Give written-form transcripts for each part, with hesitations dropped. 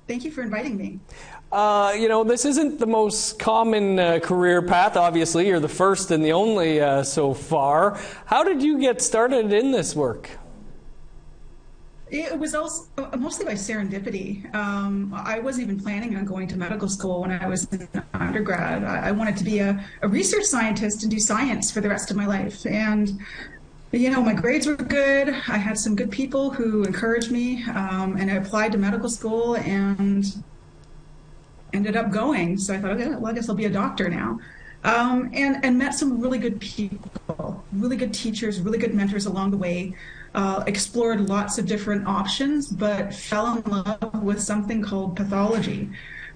Thank you for inviting me. This isn't the most common career path. Obviously, you're the first and the only so far. How did you get started in this work? It was also mostly by serendipity. I wasn't even planning on going to medical school when I was in undergrad. I wanted to be a research scientist and do science for the rest of my life. And, my grades were good. I had some good people who encouraged me, and I applied to medical school and ended up going. So I thought, okay, well, I guess I'll be a doctor now. And met some really good people, really good teachers, really good mentors along the way. Explored lots of different options, but fell in love with something called pathology,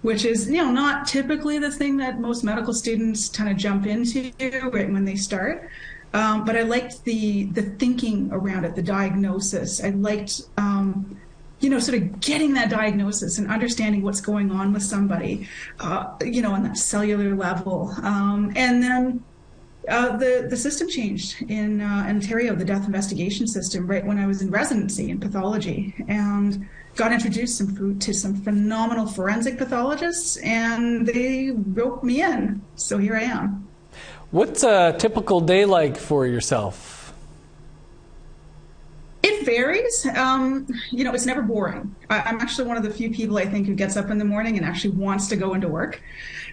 which is, not typically the thing that most medical students kind of jump into right when they start. But I liked the thinking around it, the diagnosis. I liked, sort of getting that diagnosis and understanding what's going on with somebody, on that cellular level. And then the system changed in Ontario, the death investigation system, right when I was in residency in pathology, and got introduced to some phenomenal forensic pathologists, and they roped me in. So here I am. What's a typical day like for yourself? It varies. It's never boring. I'm actually one of the few people I think who gets up in the morning and actually wants to go into work.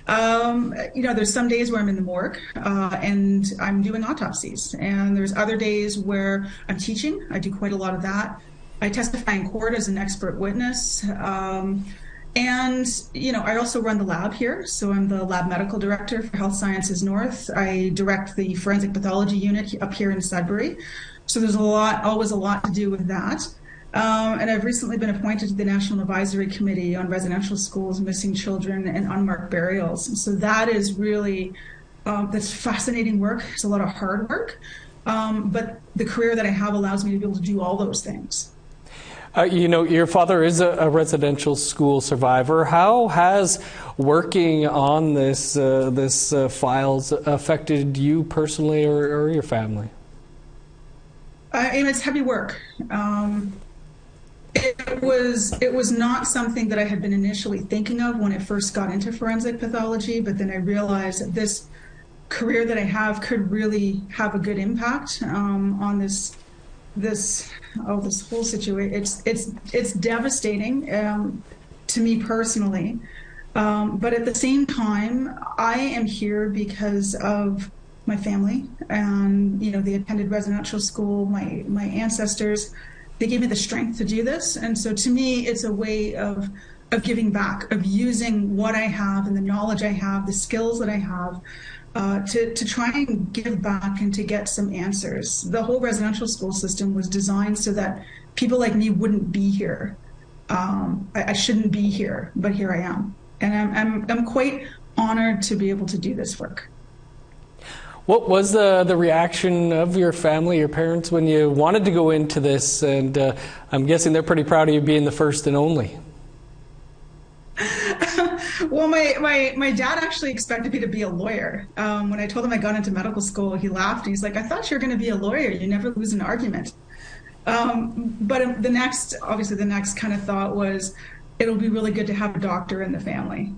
There's some days where I'm in the morgue and I'm doing autopsies, and there's other days where I'm teaching. I do quite a lot of that. I testify in court as an expert witness. I also run the lab here. So I'm the lab medical director for Health Sciences North. I direct the forensic pathology unit up here in Sudbury. So there's always a lot to do with that. And I've recently been appointed to the National Advisory Committee on Residential Schools, Missing Children, and Unmarked Burials. And so that is really, that's fascinating work. It's a lot of hard work. But the career that I have allows me to be able to do all those things. Your father is a residential school survivor. How has working on this files affected you personally or your family? It's heavy work. It was not something that I had been initially thinking of when I first got into forensic pathology, but then I realized that this career that I have could really have a good impact on this whole situation. It's devastating to me personally, but at the same time, I am here because of my family, and they attended residential school. My ancestors, they gave me the strength to do this, and so to me, it's a way of giving back, of using what I have and the knowledge I have, the skills that I have, to try and give back and to get some answers. The whole residential school system was designed so that people like me wouldn't be here. I shouldn't be here, but here I am, and I'm quite honored to be able to do this work. What was the reaction of your family, your parents, when you wanted to go into this? And I'm guessing they're pretty proud of you being the first and only. Well, my dad actually expected me to be a lawyer. When I told him I got into medical school, he laughed. He's like, "I thought you were going to be a lawyer. You never lose an argument." But the next kind of thought was, it'll be really good to have a doctor in the family.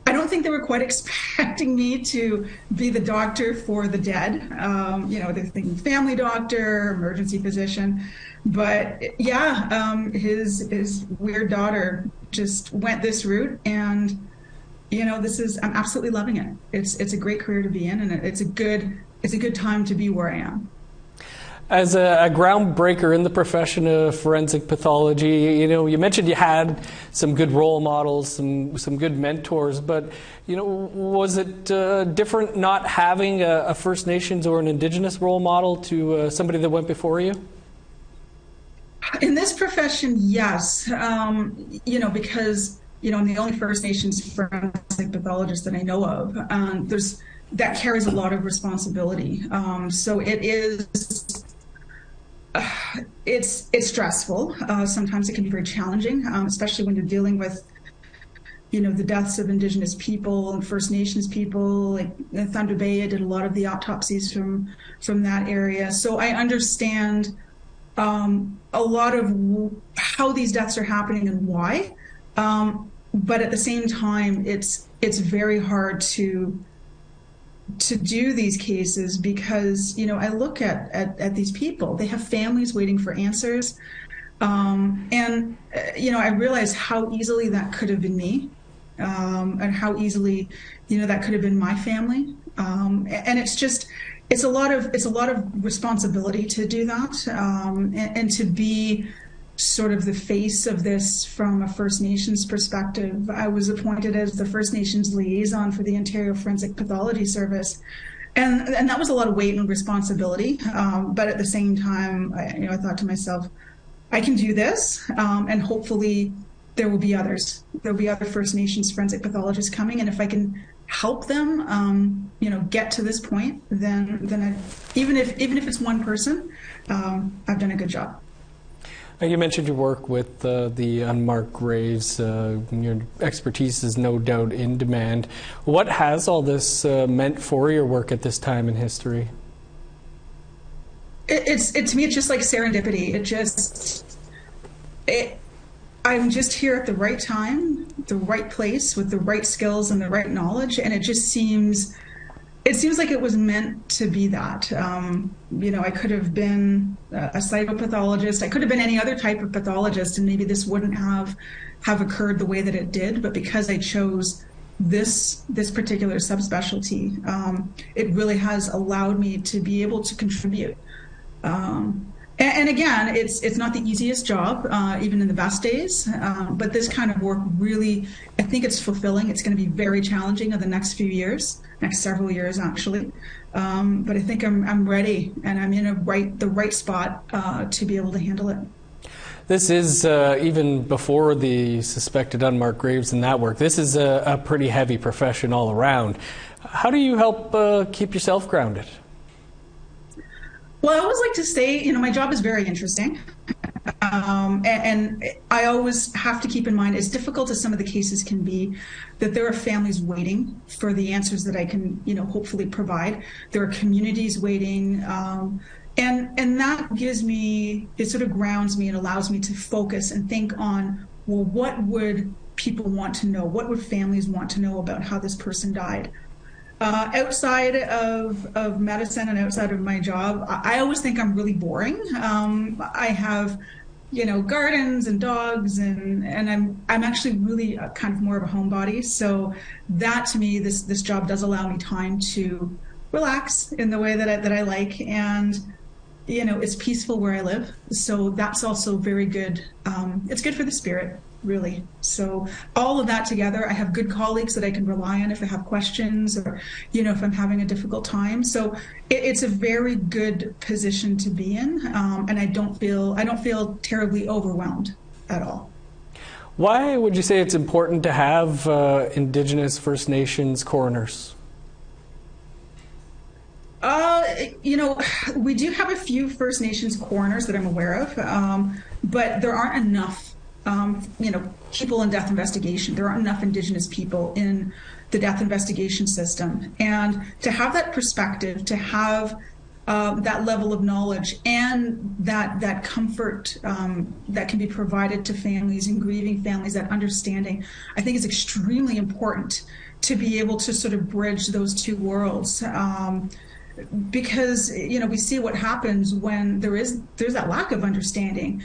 I don't think they were quite expecting me to be the doctor for the dead. They're thinking family doctor, emergency physician. But yeah, his weird daughter just went this route, and I'm absolutely loving it. It's a great career to be in, and it's a good time to be where I am. As a groundbreaker in the profession of forensic pathology, you mentioned you had some good role models, some good mentors, but was it different not having a First Nations or an Indigenous role model to somebody that went before you? In this profession, yes, because I'm the only First Nations forensic pathologist that I know of. That carries a lot of responsibility. So it is. It's stressful. Sometimes it can be very challenging, especially when you're dealing with, the deaths of Indigenous people and First Nations people. Like in Thunder Bay, I did a lot of the autopsies from that area. So I understand a lot of how these deaths are happening and why. But at the same time, it's very hard to do these cases because, I look at these people. They have families waiting for answers. And I realize how easily that could have been me, and how easily, that could have been my family. And it's a lot of responsibility to do that, and to be sort of the face of this from a First Nations perspective. I was appointed as the First Nations liaison for the Ontario Forensic Pathology Service. And that was a lot of weight and responsibility. But at the same time, I thought to myself, I can do this, and hopefully there will be others. There'll be other First Nations forensic pathologists coming, and if I can help them, get to this point, then even if it's one person, I've done a good job. You mentioned your work with the unmarked graves. Your expertise is no doubt in demand. What has all this meant for your work at this time in history? To me, it's just like serendipity. I'm just here at the right time, the right place, with the right skills and the right knowledge, and it seems like it was meant to be that. I could have been a cytopathologist. I could have been any other type of pathologist, and maybe this wouldn't have occurred the way that it did. But because I chose this particular subspecialty, it really has allowed me to be able to contribute. And again, it's not the easiest job, even in the best days, but this kind of work really, I think it's fulfilling. It's going to be very challenging in the next several years, actually. But I think I'm ready, and I'm in the right spot to be able to handle it. This is, even before the suspected unmarked graves and that work, this is a pretty heavy profession all around. How do you help keep yourself grounded? Well, I always like to say, my job is very interesting. And I always have to keep in mind, as difficult as some of the cases can be, that there are families waiting for the answers that I can, hopefully provide. There are communities waiting. And that gives me, it sort of grounds me and allows me to focus and think on, well, what would people want to know? What would families want to know about how this person died? Outside of medicine and outside of my job, I always think I'm really boring. I have, gardens and dogs, and I'm actually really kind of more of a homebody. So that, to me, this job does allow me time to relax in the way that I like, and it's peaceful where I live. So that's also very good. It's good for the spirit, really. So all of that together, I have good colleagues that I can rely on if I have questions, or if I'm having a difficult time. So it's a very good position to be in, and I don't feel terribly overwhelmed at all. Why would you say it's important to have Indigenous First Nations coroners? We do have a few First Nations coroners that I'm aware of, but there aren't enough people in death investigation. There aren't enough Indigenous people in the death investigation system. And to have that perspective, to have that level of knowledge, and that comfort that can be provided to families and grieving families, that understanding, I think is extremely important to be able to sort of bridge those two worlds. Because we see what happens when there's that lack of understanding.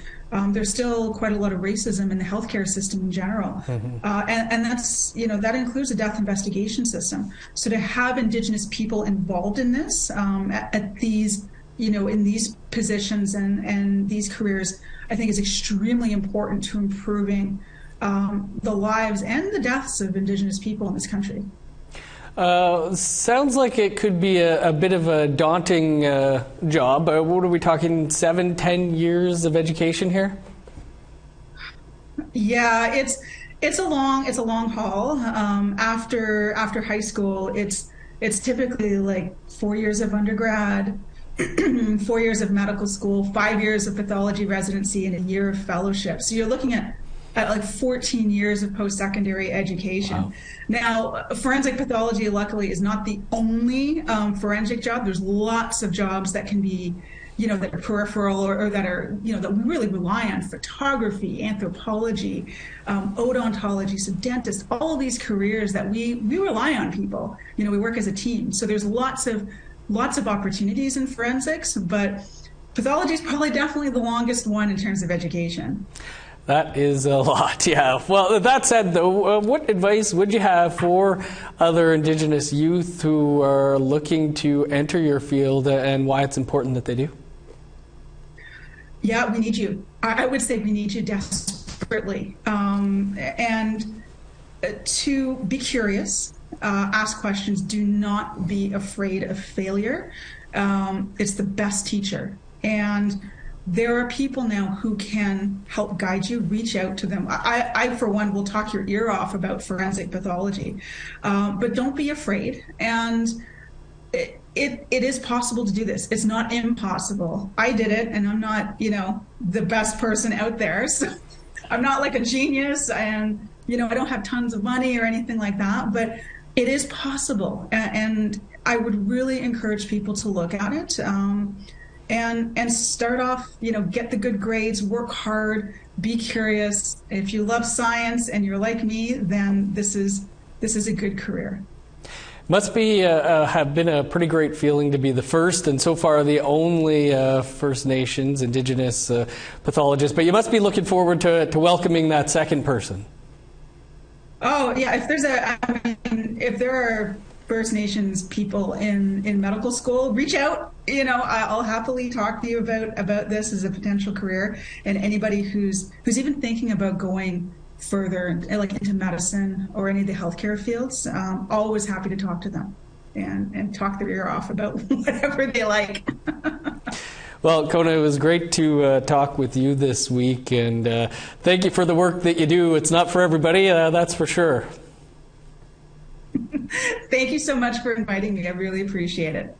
There's still quite a lot of racism in the healthcare system in general, and that's that includes the death investigation system. So to have Indigenous people involved in this at these in these positions and these careers, I think is extremely important to improving the lives and the deaths of Indigenous people in this country. Sounds like it could be a bit of a daunting job. What are we talking, 7-10 years of education here? Yeah, it's a long haul. After high school, it's typically like 4 years of undergrad, 4 years of medical school, 5 years of pathology residency, and a year of fellowship. So you're looking at like 14 years of post-secondary education. Wow. Now, forensic pathology, luckily, is not the only forensic job. There's lots of jobs that can be that are peripheral or that are, that we really rely on: photography, anthropology, odontology, so dentists, all of these careers that we rely on people. We work as a team. So there's lots of opportunities in forensics, but pathology is probably definitely the longest one in terms of education. That is a lot, yeah. Well, that said, though, what advice would you have for other Indigenous youth who are looking to enter your field, and why it's important that they do? Yeah, we need you. I would say we need you desperately. And to be curious, ask questions, do not be afraid of failure. It's the best teacher. And there are people now who can help guide you. Reach out to them. I for one, will talk your ear off about forensic pathology, but don't be afraid. And it is possible to do this. It's not impossible. I did it, and I'm not, the best person out there. So I'm not like a genius, and I don't have tons of money or anything like that. But it is possible, and I would really encourage people to look at it. And start off, get the good grades, work hard, be curious. If you love science and you're like me, then this is a good career. Must be have been a pretty great feeling to be the first and so far the only First Nations Indigenous pathologist. But you must be looking forward to welcoming that second person. Oh yeah, if there are First Nations people in medical school, reach out. I'll happily talk to you about this as a potential career, and anybody who's even thinking about going further, like into medicine or any of the healthcare fields. Always happy to talk to them and talk their ear off about whatever they like. Well, Kona, it was great to talk with you this week, and thank you for the work that you do. It's not for everybody, that's for sure. Thank you so much for inviting me. I really appreciate it.